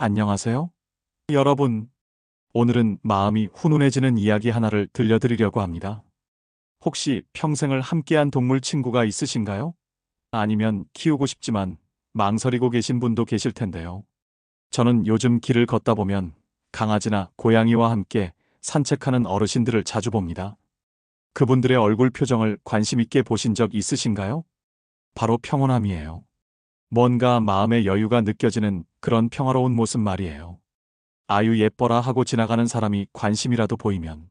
안녕하세요. 여러분, 오늘은 마음이 훈훈해지는 이야기 하나를 들려드리려고 합니다. 혹시 평생을 함께한 동물 친구가 있으신가요? 아니면 키우고 싶지만 망설이고 계신 분도 계실 텐데요. 저는 요즘 길을 걷다 보면 강아지나 고양이와 함께 산책하는 어르신들을 자주 봅니다. 그분들의 얼굴 표정을 관심 있게 보신 적 있으신가요? 바로 평온함이에요. 뭔가 마음의 여유가 느껴지는 그런 평화로운 모습 말이에요. 아유 예뻐라 하고 지나가는 사람이 관심이라도 보이면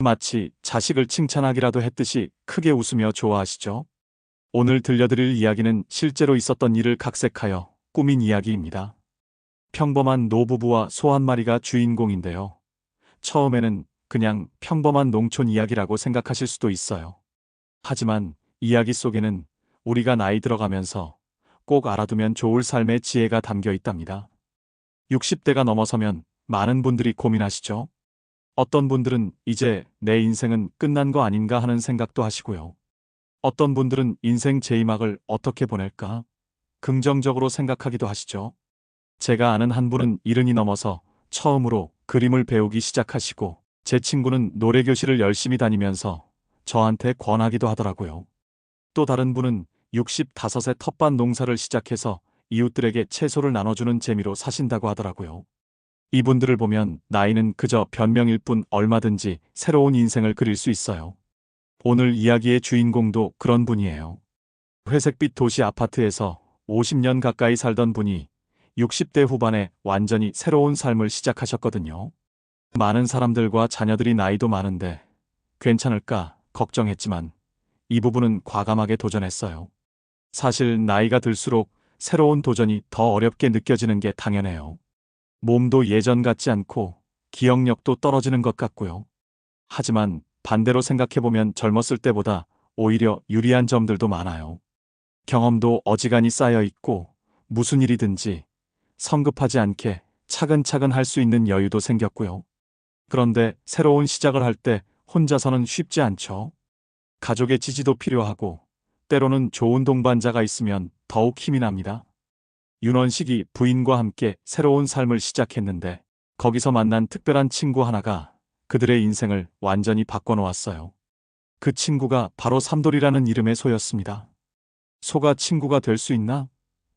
마치 자식을 칭찬하기라도 했듯이 크게 웃으며 좋아하시죠? 오늘 들려드릴 이야기는 실제로 있었던 일을 각색하여 꾸민 이야기입니다. 평범한 노부부와 소 한 마리가 주인공인데요. 처음에는 그냥 평범한 농촌 이야기라고 생각하실 수도 있어요. 하지만 이야기 속에는 우리가 나이 들어가면서 꼭 알아두면 좋을 삶의 지혜가 담겨 있답니다. 60대가 넘어서면 많은 분들이 고민하시죠? 어떤 분들은 이제 내 인생은 끝난 거 아닌가 하는 생각도 하시고요. 어떤 분들은 인생 제2막을 어떻게 보낼까? 긍정적으로 생각하기도 하시죠. 제가 아는 한 분은 70이 넘어서 처음으로 그림을 배우기 시작하시고 제 친구는 노래교실을 열심히 다니면서 저한테 권하기도 하더라고요. 또 다른 분은 65세 텃밭 농사를 시작해서 이웃들에게 채소를 나눠주는 재미로 사신다고 하더라고요. 이분들을 보면 나이는 그저 변명일 뿐 얼마든지 새로운 인생을 그릴 수 있어요. 오늘 이야기의 주인공도 그런 분이에요. 회색빛 도시 아파트에서 50년 가까이 살던 분이 60대 후반에 완전히 새로운 삶을 시작하셨거든요. 많은 사람들과 자녀들이 나이도 많은데 괜찮을까 걱정했지만 이 부분은 과감하게 도전했어요. 사실 나이가 들수록 새로운 도전이 더 어렵게 느껴지는 게 당연해요. 몸도 예전 같지 않고 기억력도 떨어지는 것 같고요. 하지만 반대로 생각해보면 젊었을 때보다 오히려 유리한 점들도 많아요. 경험도 어지간히 쌓여 있고 무슨 일이든지 성급하지 않게 차근차근 할 수 있는 여유도 생겼고요. 그런데 새로운 시작을 할 때 혼자서는 쉽지 않죠. 가족의 지지도 필요하고 때로는 좋은 동반자가 있으면 더욱 힘이 납니다. 윤원식이 부인과 함께 새로운 삶을 시작했는데 거기서 만난 특별한 친구 하나가 그들의 인생을 완전히 바꿔놓았어요. 그 친구가 바로 삼돌이라는 이름의 소였습니다. 소가 친구가 될 수 있나?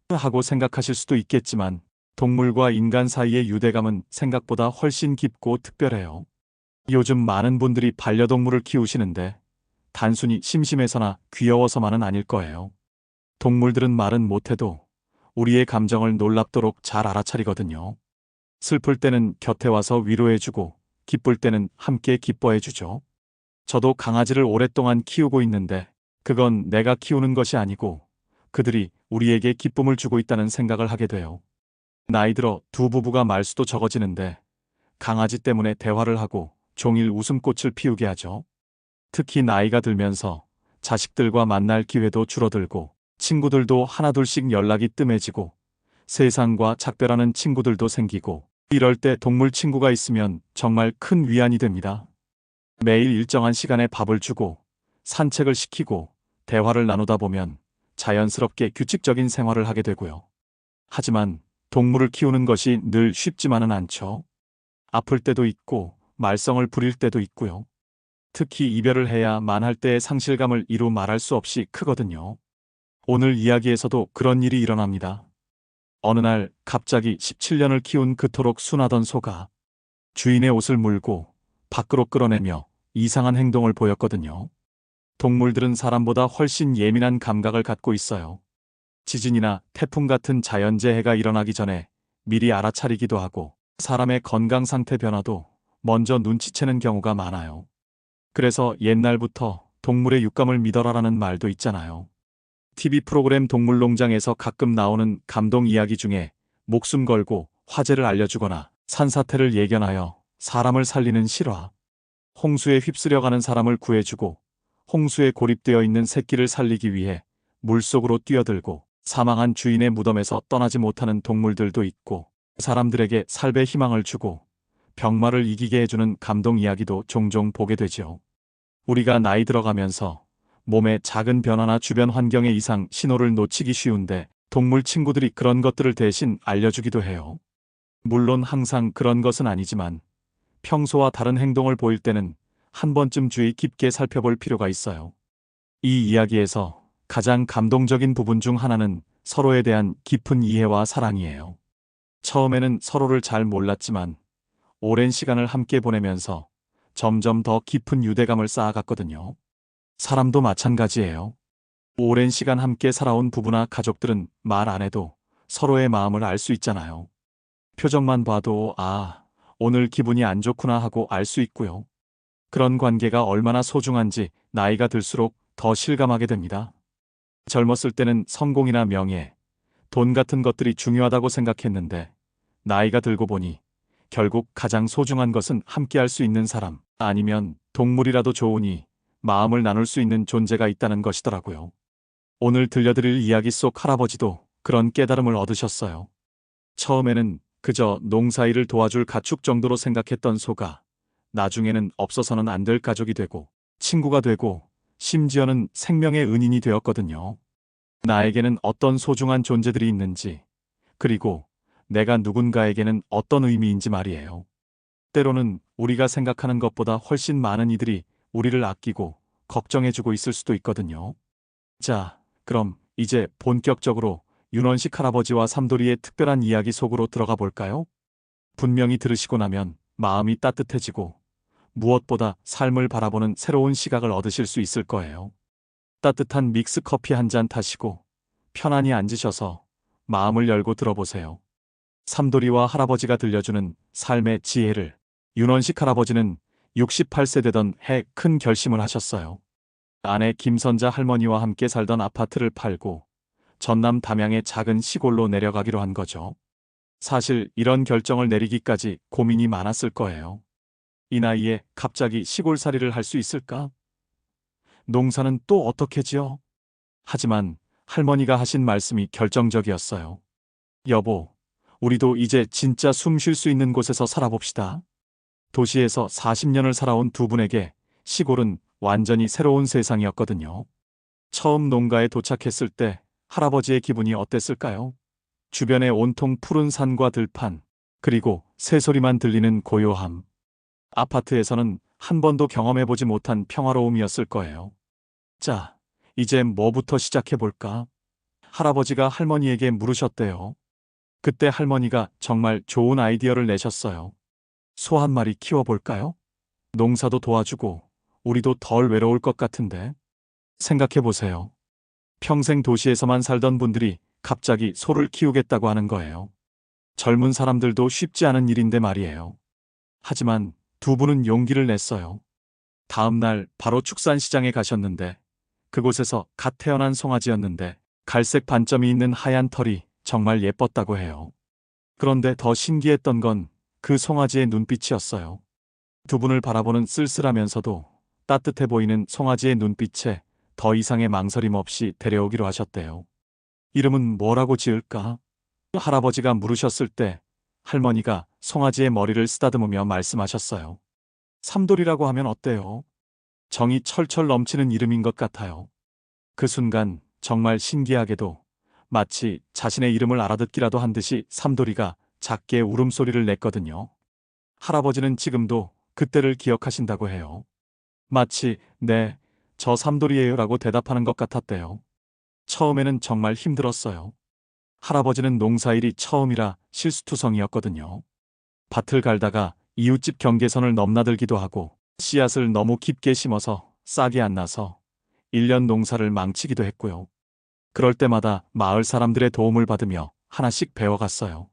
하고 생각하실 수도 있겠지만 동물과 인간 사이의 유대감은 생각보다 훨씬 깊고 특별해요. 요즘 많은 분들이 반려동물을 키우시는데 단순히 심심해서나 귀여워서만은 아닐 거예요. 동물들은 말은 못해도 우리의 감정을 놀랍도록 잘 알아차리거든요. 슬플 때는 곁에 와서 위로해주고 기쁠 때는 함께 기뻐해주죠. 저도 강아지를 오랫동안 키우고 있는데 그건 내가 키우는 것이 아니고 그들이 우리에게 기쁨을 주고 있다는 생각을 하게 돼요. 나이 들어 두 부부가 말수도 적어지는데 강아지 때문에 대화를 하고 종일 웃음꽃을 피우게 하죠. 특히 나이가 들면서 자식들과 만날 기회도 줄어들고 친구들도 하나둘씩 연락이 뜸해지고 세상과 작별하는 친구들도 생기고 이럴 때 동물 친구가 있으면 정말 큰 위안이 됩니다. 매일 일정한 시간에 밥을 주고 산책을 시키고 대화를 나누다 보면 자연스럽게 규칙적인 생활을 하게 되고요. 하지만 동물을 키우는 것이 늘 쉽지만은 않죠. 아플 때도 있고 말썽을 부릴 때도 있고요. 특히 이별을 해야만 할 때의 상실감을 이루 말할 수 없이 크거든요. 오늘 이야기에서도 그런 일이 일어납니다. 어느 날 갑자기 17년을 키운 그토록 순하던 소가 주인의 옷을 물고 밖으로 끌어내며 이상한 행동을 보였거든요. 동물들은 사람보다 훨씬 예민한 감각을 갖고 있어요. 지진이나 태풍 같은 자연재해가 일어나기 전에 미리 알아차리기도 하고 사람의 건강 상태 변화도 먼저 눈치채는 경우가 많아요. 그래서 옛날부터 동물의 육감을 믿어라라는 말도 있잖아요. TV 프로그램 동물농장에서 가끔 나오는 감동 이야기 중에 목숨 걸고 화재를 알려주거나 산사태를 예견하여 사람을 살리는 실화, 홍수에 휩쓸려가는 사람을 구해주고 홍수에 고립되어 있는 새끼를 살리기 위해 물속으로 뛰어들고 사망한 주인의 무덤에서 떠나지 못하는 동물들도 있고 사람들에게 살배 희망을 주고 병마를 이기게 해주는 감동 이야기도 종종 보게 되죠. 우리가 나이 들어가면서 몸의 작은 변화나 주변 환경의 이상 신호를 놓치기 쉬운데 동물 친구들이 그런 것들을 대신 알려주기도 해요. 물론 항상 그런 것은 아니지만 평소와 다른 행동을 보일 때는 한 번쯤 주의 깊게 살펴볼 필요가 있어요. 이 이야기에서 가장 감동적인 부분 중 하나는 서로에 대한 깊은 이해와 사랑이에요. 처음에는 서로를 잘 몰랐지만 오랜 시간을 함께 보내면서 점점 더 깊은 유대감을 쌓아갔거든요. 사람도 마찬가지예요. 오랜 시간 함께 살아온 부부나 가족들은 말 안 해도 서로의 마음을 알 수 있잖아요. 표정만 봐도 오늘 기분이 안 좋구나 하고 알 수 있고요. 그런 관계가 얼마나 소중한지 나이가 들수록 더 실감하게 됩니다. 젊었을 때는 성공이나 명예, 돈 같은 것들이 중요하다고 생각했는데 나이가 들고 보니 결국 가장 소중한 것은 함께할 수 있는 사람, 아니면 동물이라도 좋으니 마음을 나눌 수 있는 존재가 있다는 것이더라고요. 오늘 들려드릴 이야기 속 할아버지도 그런 깨달음을 얻으셨어요. 처음에는 그저 농사일을 도와줄 가축 정도로 생각했던 소가 나중에는 없어서는 안 될 가족이 되고 친구가 되고 심지어는 생명의 은인이 되었거든요. 나에게는 어떤 소중한 존재들이 있는지, 그리고 내가 누군가에게는 어떤 의미인지 말이에요. 때로는 우리가 생각하는 것보다 훨씬 많은 이들이 우리를 아끼고 걱정해주고 있을 수도 있거든요. 자, 그럼 이제 본격적으로 윤원식 할아버지와 삼돌이의 특별한 이야기 속으로 들어가 볼까요? 분명히 들으시고 나면 마음이 따뜻해지고 무엇보다 삶을 바라보는 새로운 시각을 얻으실 수 있을 거예요. 따뜻한 믹스 커피 한 잔 타시고 편안히 앉으셔서 마음을 열고 들어보세요. 삼돌이와 할아버지가 들려주는 삶의 지혜를. 윤원식 할아버지는 68세 되던 해 큰 결심을 하셨어요. 아내 김선자 할머니와 함께 살던 아파트를 팔고 전남 담양의 작은 시골로 내려가기로 한 거죠. 사실 이런 결정을 내리기까지 고민이 많았을 거예요. 이 나이에 갑자기 시골살이를 할 수 있을까? 농사는 또 어떻게 지어? 하지만 할머니가 하신 말씀이 결정적이었어요. 여보, 우리도 이제 진짜 숨 쉴 수 있는 곳에서 살아봅시다. 도시에서 40년을 살아온 두 분에게 시골은 완전히 새로운 세상이었거든요. 처음 농가에 도착했을 때 할아버지의 기분이 어땠을까요? 주변에 온통 푸른 산과 들판, 그리고 새소리만 들리는 고요함. 아파트에서는 한 번도 경험해보지 못한 평화로움이었을 거예요. 자, 이제 뭐부터 시작해볼까? 할아버지가 할머니에게 물으셨대요. 그때 할머니가 정말 좋은 아이디어를 내셨어요. 소 한 마리 키워볼까요? 농사도 도와주고 우리도 덜 외로울 것 같은데. 생각해보세요. 평생 도시에서만 살던 분들이 갑자기 소를 키우겠다고 하는 거예요. 젊은 사람들도 쉽지 않은 일인데 말이에요. 하지만 두 분은 용기를 냈어요. 다음 날 바로 축산시장에 가셨는데 그곳에서 갓 태어난 송아지였는데 갈색 반점이 있는 하얀 털이 정말 예뻤다고 해요. 그런데 더 신기했던 건 그 송아지의 눈빛이었어요. 두 분을 바라보는 쓸쓸하면서도 따뜻해 보이는 송아지의 눈빛에 더 이상의 망설임 없이 데려오기로 하셨대요. 이름은 뭐라고 지을까? 할아버지가 물으셨을 때 할머니가 송아지의 머리를 쓰다듬으며 말씀하셨어요. 삼돌이라고 하면 어때요? 정이 철철 넘치는 이름인 것 같아요. 그 순간 정말 신기하게도 마치 자신의 이름을 알아듣기라도 한 듯이 삼돌이가 작게 울음소리를 냈거든요. 할아버지는 지금도 그때를 기억하신다고 해요. 마치 네, 저 삼돌이에요라고 대답하는 것 같았대요. 처음에는 정말 힘들었어요. 할아버지는 농사일이 처음이라 실수투성이었거든요. 밭을 갈다가 이웃집 경계선을 넘나들기도 하고 씨앗을 너무 깊게 심어서 싹이 안 나서 1년 농사를 망치기도 했고요. 그럴 때마다 마을 사람들의 도움을 받으며 하나씩 배워갔어요.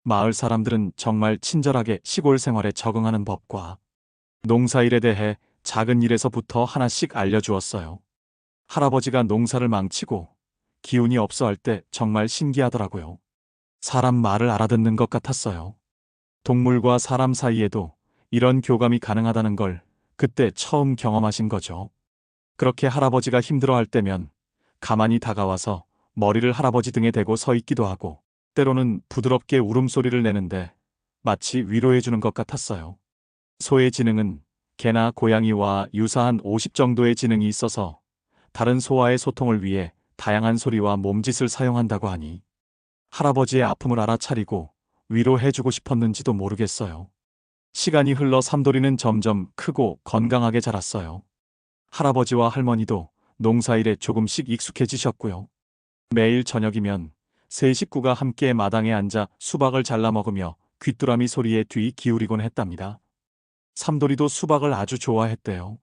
마을 사람들은 정말 친절하게 시골 생활에 적응하는 법과 농사일에 대해 작은 일에서부터 하나씩 알려주었어요. 할아버지가 농사를 망치고 기운이 없어 할 때 정말 신기하더라고요. 사람 말을 알아듣는 것 같았어요. 동물과 사람 사이에도 이런 교감이 가능하다는 걸 그때 처음 경험하신 거죠. 그렇게 할아버지가 힘들어할 때면 가만히 다가와서 머리를 할아버지 등에 대고 서 있기도 하고 때로는 부드럽게 울음소리를 내는데 마치 위로해주는 것 같았어요. 소의 지능은 개나 고양이와 유사한 50 정도의 지능이 있어서 다른 소와의 소통을 위해 다양한 소리와 몸짓을 사용한다고 하니 할아버지의 아픔을 알아차리고 위로해주고 싶었는지도 모르겠어요. 시간이 흘러 삼돌이는 점점 크고 건강하게 자랐어요. 할아버지와 할머니도 농사일에 조금씩 익숙해지셨고요. 매일 저녁이면 세 식구가 함께 마당에 앉아 수박을 잘라 먹으며 귀뚜라미 소리에 귀 기울이곤 했답니다. 삼돌이도 수박을 아주 좋아했대요.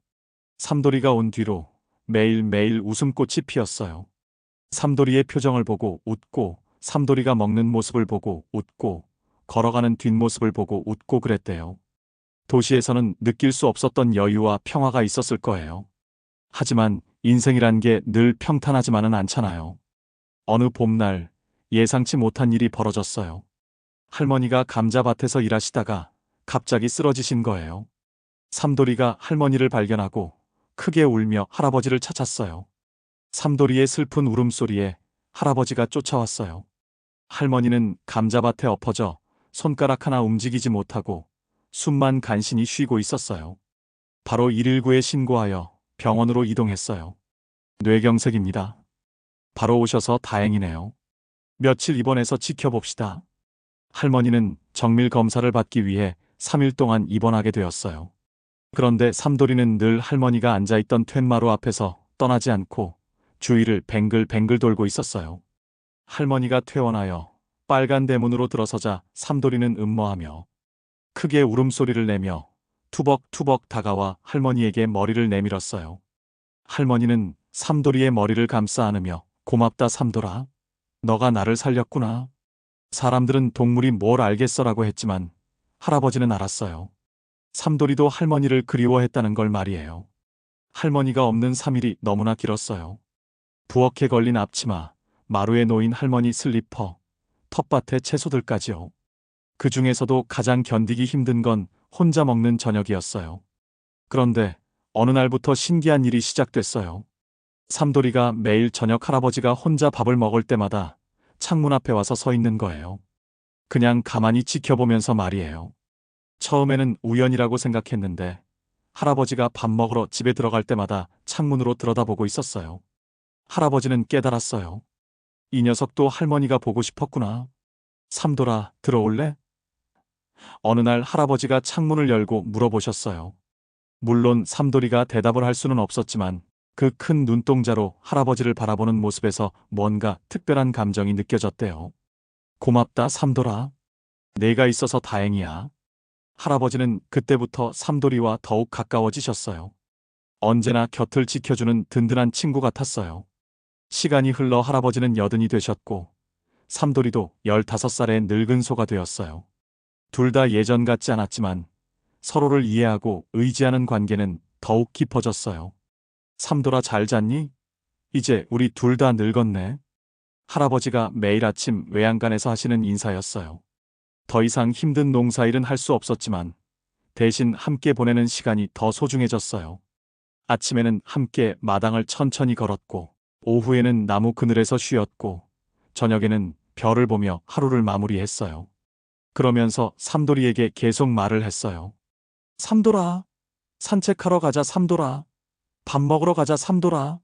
삼돌이가 온 뒤로 매일매일 웃음꽃이 피었어요. 삼돌이의 표정을 보고 웃고, 삼돌이가 먹는 모습을 보고 웃고, 걸어가는 뒷모습을 보고 웃고 그랬대요. 도시에서는 느낄 수 없었던 여유와 평화가 있었을 거예요. 하지만 인생이란 게 늘 평탄하지만은 않잖아요. 어느 봄날 예상치 못한 일이 벌어졌어요. 할머니가 감자밭에서 일하시다가 갑자기 쓰러지신 거예요. 삼돌이가 할머니를 발견하고 크게 울며 할아버지를 찾았어요. 삼돌이의 슬픈 울음소리에 할아버지가 쫓아왔어요. 할머니는 감자밭에 엎어져 손가락 하나 움직이지 못하고 숨만 간신히 쉬고 있었어요. 바로 119에 신고하여 병원으로 이동했어요. 뇌경색입니다. 바로 오셔서 다행이네요. 며칠 입원해서 지켜봅시다. 할머니는 정밀 검사를 받기 위해 3일 동안 입원하게 되었어요. 그런데 삼돌이는 늘 할머니가 앉아있던 퇴마루 앞에서 떠나지 않고 주위를 뱅글뱅글 돌고 있었어요. 할머니가 퇴원하여 빨간 대문으로 들어서자 삼돌이는 음모하며 크게 울음소리를 내며 투벅투벅 다가와 할머니에게 머리를 내밀었어요. 할머니는 삼돌이의 머리를 감싸 안으며 고맙다 삼돌아. 너가 나를 살렸구나. 사람들은 동물이 뭘 알겠어라고 했지만 할아버지는 알았어요. 삼돌이도 할머니를 그리워했다는 걸 말이에요. 할머니가 없는 3일이 너무나 길었어요. 부엌에 걸린 앞치마, 마루에 놓인 할머니 슬리퍼, 텃밭의 채소들까지요. 그 중에서도 가장 견디기 힘든 건 혼자 먹는 저녁이었어요. 그런데 어느 날부터 신기한 일이 시작됐어요. 삼돌이가 매일 저녁 할아버지가 혼자 밥을 먹을 때마다 창문 앞에 와서 서 있는 거예요. 그냥 가만히 지켜보면서 말이에요. 처음에는 우연이라고 생각했는데 할아버지가 밥 먹으러 집에 들어갈 때마다 창문으로 들여다보고 있었어요. 할아버지는 깨달았어요. 이 녀석도 할머니가 보고 싶었구나. 삼돌아, 들어올래? 어느 날 할아버지가 창문을 열고 물어보셨어요. 물론 삼돌이가 대답을 할 수는 없었지만 그 큰 눈동자로 할아버지를 바라보는 모습에서 뭔가 특별한 감정이 느껴졌대요. 고맙다 삼돌아. 내가 있어서 다행이야. 할아버지는 그때부터 삼돌이와 더욱 가까워지셨어요. 언제나 곁을 지켜주는 든든한 친구 같았어요. 시간이 흘러 할아버지는 80이 되셨고 삼돌이도 15살의 늙은 소가 되었어요. 둘 다 예전 같지 않았지만 서로를 이해하고 의지하는 관계는 더욱 깊어졌어요. 삼돌아 잘 잤니? 이제 우리 둘 다 늙었네. 할아버지가 매일 아침 외양간에서 하시는 인사였어요. 더 이상 힘든 농사일은 할 수 없었지만 대신 함께 보내는 시간이 더 소중해졌어요. 아침에는 함께 마당을 천천히 걸었고 오후에는 나무 그늘에서 쉬었고 저녁에는 별을 보며 하루를 마무리했어요. 그러면서 삼돌이에게 계속 말을 했어요. 삼돌아, 산책하러 가자 삼돌아. 밥 먹으러 가자 삼돌아.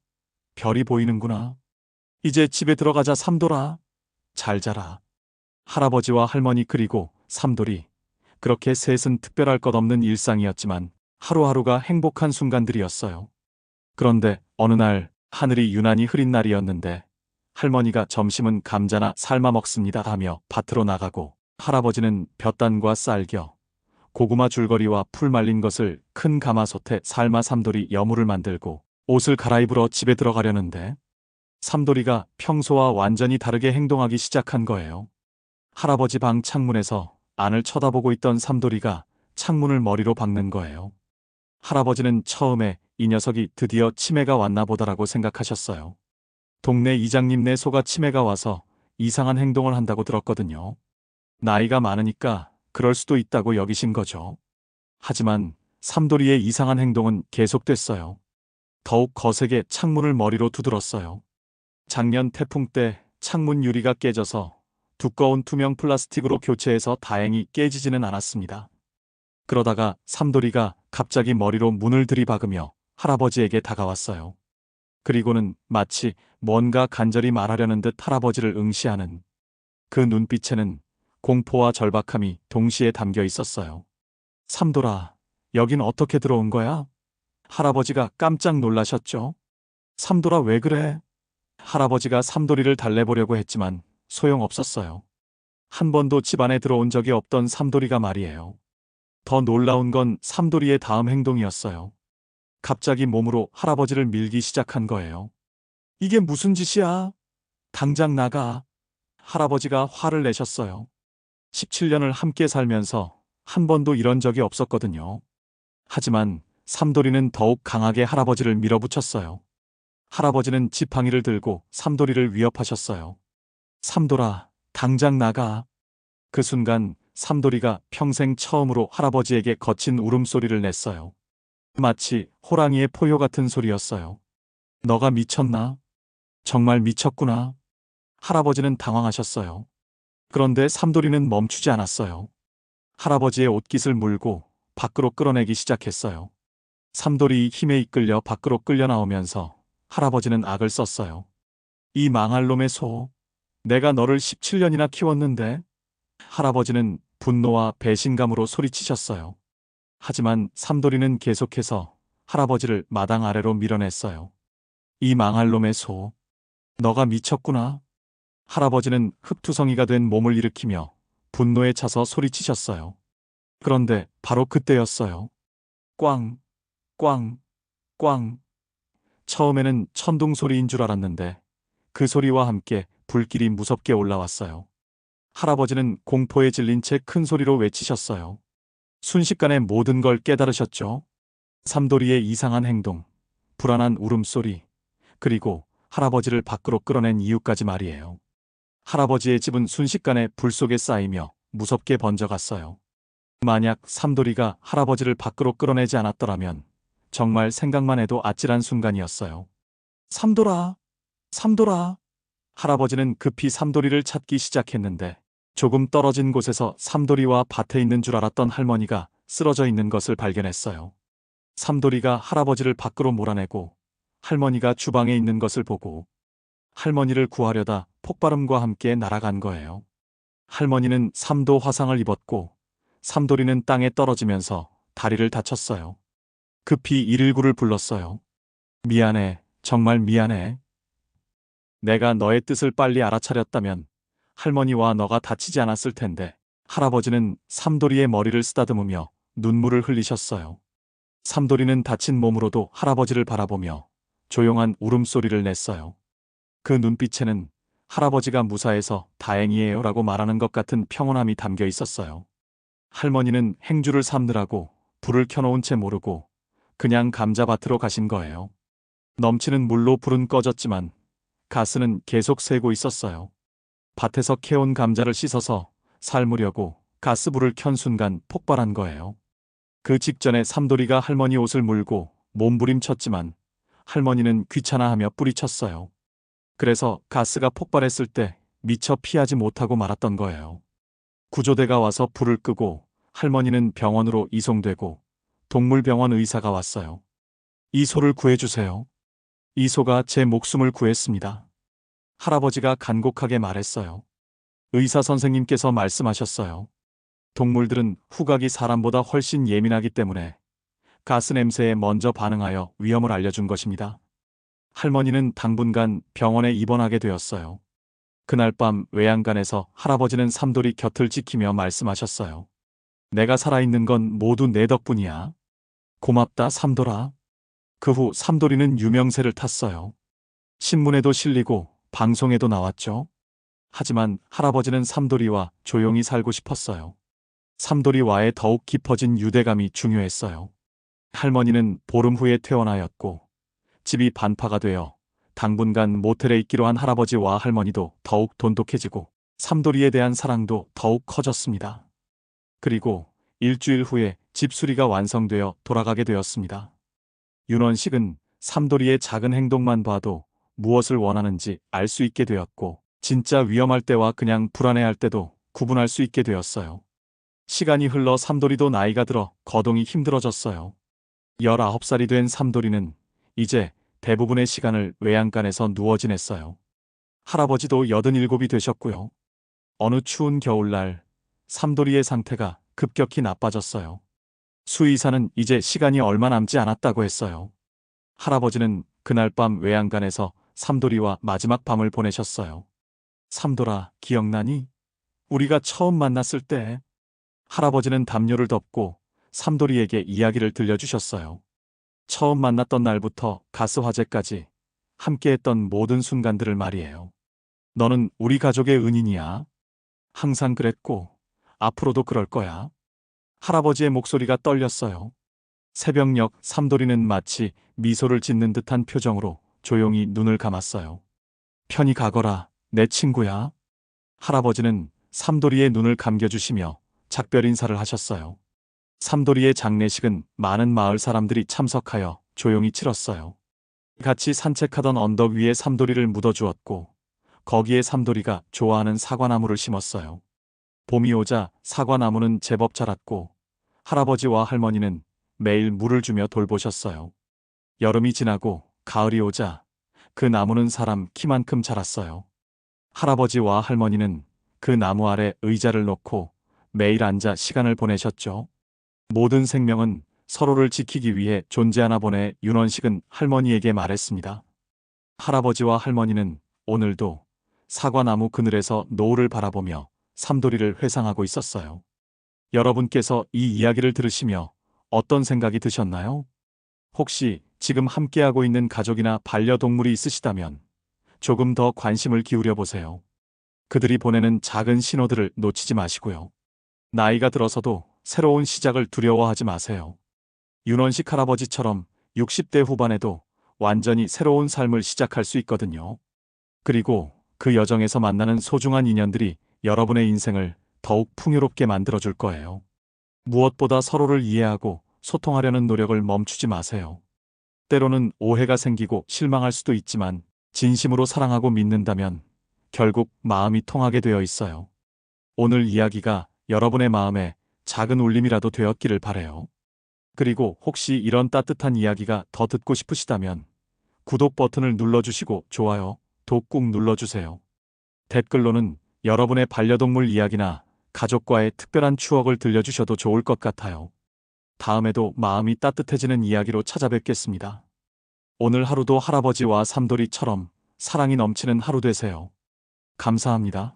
별이 보이는구나. 이제 집에 들어가자 삼돌아. 잘 자라. 할아버지와 할머니 그리고 삼돌이. 그렇게 셋은 특별할 것 없는 일상이었지만 하루하루가 행복한 순간들이었어요. 그런데 어느 날 하늘이 유난히 흐린 날이었는데 할머니가 점심은 감자나 삶아 먹습니다 하며 밭으로 나가고 할아버지는 볕단과 쌀겨, 고구마 줄거리와 풀 말린 것을 큰 가마솥에 삶아 삼돌이 여물을 만들고 옷을 갈아입으러 집에 들어가려는데 삼돌이가 평소와 완전히 다르게 행동하기 시작한 거예요. 할아버지 방 창문에서 안을 쳐다보고 있던 삼돌이가 창문을 머리로 박는 거예요. 할아버지는 처음에 이 녀석이 드디어 치매가 왔나 보다라고 생각하셨어요. 동네 이장님네 소가 치매가 와서 이상한 행동을 한다고 들었거든요. 나이가 많으니까 그럴 수도 있다고 여기신 거죠. 하지만 삼돌이의 이상한 행동은 계속됐어요. 더욱 거세게 창문을 머리로 두드렸어요. 작년 태풍 때 창문 유리가 깨져서 두꺼운 투명 플라스틱으로 교체해서 다행히 깨지지는 않았습니다. 그러다가 삼돌이가 갑자기 머리로 문을 들이박으며 할아버지에게 다가왔어요. 그리고는 마치 뭔가 간절히 말하려는 듯 할아버지를 응시하는 그 눈빛에는 공포와 절박함이 동시에 담겨 있었어요. 삼돌아, 여긴 어떻게 들어온 거야? 할아버지가 깜짝 놀라셨죠. 삼돌아, 왜 그래? 할아버지가 삼돌이를 달래보려고 했지만 소용없었어요. 한 번도 집 안에 들어온 적이 없던 삼돌이가 말이에요. 더 놀라운 건 삼돌이의 다음 행동이었어요. 갑자기 몸으로 할아버지를 밀기 시작한 거예요. 이게 무슨 짓이야? 당장 나가. 할아버지가 화를 내셨어요. 17년을 함께 살면서 한 번도 이런 적이 없었거든요. 하지만 삼돌이는 더욱 강하게 할아버지를 밀어붙였어요. 할아버지는 지팡이를 들고 삼돌이를 위협하셨어요. 삼돌아, 당장 나가. 그 순간 삼돌이가 평생 처음으로 할아버지에게 거친 울음소리를 냈어요. 마치 호랑이의 포효 같은 소리였어요. 너가 미쳤나? 정말 미쳤구나. 할아버지는 당황하셨어요. 그런데 삼돌이는 멈추지 않았어요. 할아버지의 옷깃을 물고 밖으로 끌어내기 시작했어요. 삼돌이 힘에 이끌려 밖으로 끌려 나오면서 할아버지는 악을 썼어요. 이 망할 놈의 소. 내가 너를 17년이나 키웠는데. 할아버지는 분노와 배신감으로 소리치셨어요. 하지만 삼돌이는 계속해서 할아버지를 마당 아래로 밀어냈어요. 이 망할 놈의 소. 너가 미쳤구나. 할아버지는 흙투성이가 된 몸을 일으키며 분노에 차서 소리치셨어요. 그런데 바로 그때였어요. 꽝, 꽝, 꽝. 처음에는 천둥 소리인 줄 알았는데 그 소리와 함께 불길이 무섭게 올라왔어요. 할아버지는 공포에 질린 채 큰 소리로 외치셨어요. 순식간에 모든 걸 깨달으셨죠. 삼돌이의 이상한 행동, 불안한 울음소리, 그리고 할아버지를 밖으로 끌어낸 이유까지 말이에요. 할아버지의 집은 순식간에 불 속에 쌓이며 무섭게 번져갔어요. 만약 삼돌이가 할아버지를 밖으로 끌어내지 않았더라면 정말 생각만 해도 아찔한 순간이었어요. 삼돌아, 삼돌아. 할아버지는 급히 삼돌이를 찾기 시작했는데 조금 떨어진 곳에서 삼돌이와 밭에 있는 줄 알았던 할머니가 쓰러져 있는 것을 발견했어요. 삼돌이가 할아버지를 밖으로 몰아내고 할머니가 주방에 있는 것을 보고 할머니를 구하려다 폭발음과 함께 날아간 거예요. 할머니는 3도 화상을 입었고 삼돌이는 땅에 떨어지면서 다리를 다쳤어요. 급히 119를 불렀어요. 미안해, 정말 미안해. 내가 너의 뜻을 빨리 알아차렸다면 할머니와 너가 다치지 않았을 텐데. 할아버지는 삼돌이의 머리를 쓰다듬으며 눈물을 흘리셨어요. 삼돌이는 다친 몸으로도 할아버지를 바라보며 조용한 울음소리를 냈어요. 그 눈빛에는 할아버지가 무사해서 다행이에요 라고 말하는 것 같은 평온함이 담겨 있었어요. 할머니는 행주를 삼느라고 불을 켜놓은 채 모르고 그냥 감자밭으로 가신 거예요. 넘치는 물로 불은 꺼졌지만 가스는 계속 새고 있었어요. 밭에서 캐온 감자를 씻어서 삶으려고 가스불을 켠 순간 폭발한 거예요. 그 직전에 삼돌이가 할머니 옷을 물고 몸부림쳤지만 할머니는 귀찮아하며 뿌리쳤어요. 그래서 가스가 폭발했을 때 미처 피하지 못하고 말았던 거예요. 구조대가 와서 불을 끄고 할머니는 병원으로 이송되고 동물병원 의사가 왔어요. 이 소를 구해주세요. 이 소가 제 목숨을 구했습니다. 할아버지가 간곡하게 말했어요. 의사 선생님께서 말씀하셨어요. 동물들은 후각이 사람보다 훨씬 예민하기 때문에 가스 냄새에 먼저 반응하여 위험을 알려준 것입니다. 할머니는 당분간 병원에 입원하게 되었어요. 그날 밤 외양간에서 할아버지는 삼돌이 곁을 지키며 말씀하셨어요. 내가 살아있는 건 모두 내 덕분이야. 고맙다, 삼돌아. 그 후 삼돌이는 유명세를 탔어요. 신문에도 실리고 방송에도 나왔죠. 하지만 할아버지는 삼돌이와 조용히 살고 싶었어요. 삼돌이와의 더욱 깊어진 유대감이 중요했어요. 할머니는 보름 후에 퇴원하였고 집이 반파가 되어 당분간 모텔에 있기로 한 할아버지와 할머니도 더욱 돈독해지고 삼돌이에 대한 사랑도 더욱 커졌습니다. 그리고 일주일 후에 집 수리가 완성되어 돌아가게 되었습니다. 윤원식은 삼돌이의 작은 행동만 봐도 무엇을 원하는지 알 수 있게 되었고 진짜 위험할 때와 그냥 불안해할 때도 구분할 수 있게 되었어요. 시간이 흘러 삼돌이도 나이가 들어 거동이 힘들어졌어요. 19살이 된 삼돌이는 이제 대부분의 시간을 외양간에서 누워 지냈어요. 할아버지도 87이 되셨고요. 어느 추운 겨울날 삼돌이의 상태가 급격히 나빠졌어요. 수의사는 이제 시간이 얼마 남지 않았다고 했어요. 할아버지는 그날 밤 외양간에서 삼돌이와 마지막 밤을 보내셨어요. 삼돌아, 기억나니? 우리가 처음 만났을 때. 할아버지는 담요를 덮고 삼돌이에게 이야기를 들려주셨어요. 처음 만났던 날부터 가스 화재까지 함께했던 모든 순간들을 말이에요. 너는 우리 가족의 은인이야. 항상 그랬고 앞으로도 그럴 거야. 할아버지의 목소리가 떨렸어요. 새벽녘 삼돌이는 마치 미소를 짓는 듯한 표정으로 조용히 눈을 감았어요. 편히 가거라, 내 친구야. 할아버지는 삼돌이의 눈을 감겨주시며 작별 인사를 하셨어요. 삼돌이의 장례식은 많은 마을 사람들이 참석하여 조용히 치렀어요. 같이 산책하던 언덕 위에 삼돌이를 묻어주었고 거기에 삼돌이가 좋아하는 사과나무를 심었어요. 봄이 오자 사과나무는 제법 자랐고 할아버지와 할머니는 매일 물을 주며 돌보셨어요. 여름이 지나고 가을이 오자 그 나무는 사람 키만큼 자랐어요. 할아버지와 할머니는 그 나무 아래 의자를 놓고 매일 앉아 시간을 보내셨죠. 모든 생명은 서로를 지키기 위해 존재하나 보네. 윤원식은 할머니에게 말했습니다. 할아버지와 할머니는 오늘도 사과나무 그늘에서 노을을 바라보며 삼돌이를 회상하고 있었어요. 여러분께서 이 이야기를 들으시며 어떤 생각이 드셨나요? 혹시 지금 함께하고 있는 가족이나 반려동물이 있으시다면 조금 더 관심을 기울여 보세요. 그들이 보내는 작은 신호들을 놓치지 마시고요. 나이가 들어서도 새로운 시작을 두려워하지 마세요. 윤원식 할아버지처럼 60대 후반에도 완전히 새로운 삶을 시작할 수 있거든요. 그리고 그 여정에서 만나는 소중한 인연들이 여러분의 인생을 더욱 풍요롭게 만들어줄 거예요. 무엇보다 서로를 이해하고 소통하려는 노력을 멈추지 마세요. 때로는 오해가 생기고 실망할 수도 있지만 진심으로 사랑하고 믿는다면 결국 마음이 통하게 되어 있어요. 오늘 이야기가 여러분의 마음에 작은 울림이라도 되었기를 바라요. 그리고 혹시 이런 따뜻한 이야기가 더 듣고 싶으시다면 구독 버튼을 눌러주시고 좋아요, 도 꾹 눌러주세요. 댓글로는 여러분의 반려동물 이야기나 가족과의 특별한 추억을 들려주셔도 좋을 것 같아요. 다음에도 마음이 따뜻해지는 이야기로 찾아뵙겠습니다. 오늘 하루도 할아버지와 삼돌이처럼 사랑이 넘치는 하루 되세요. 감사합니다.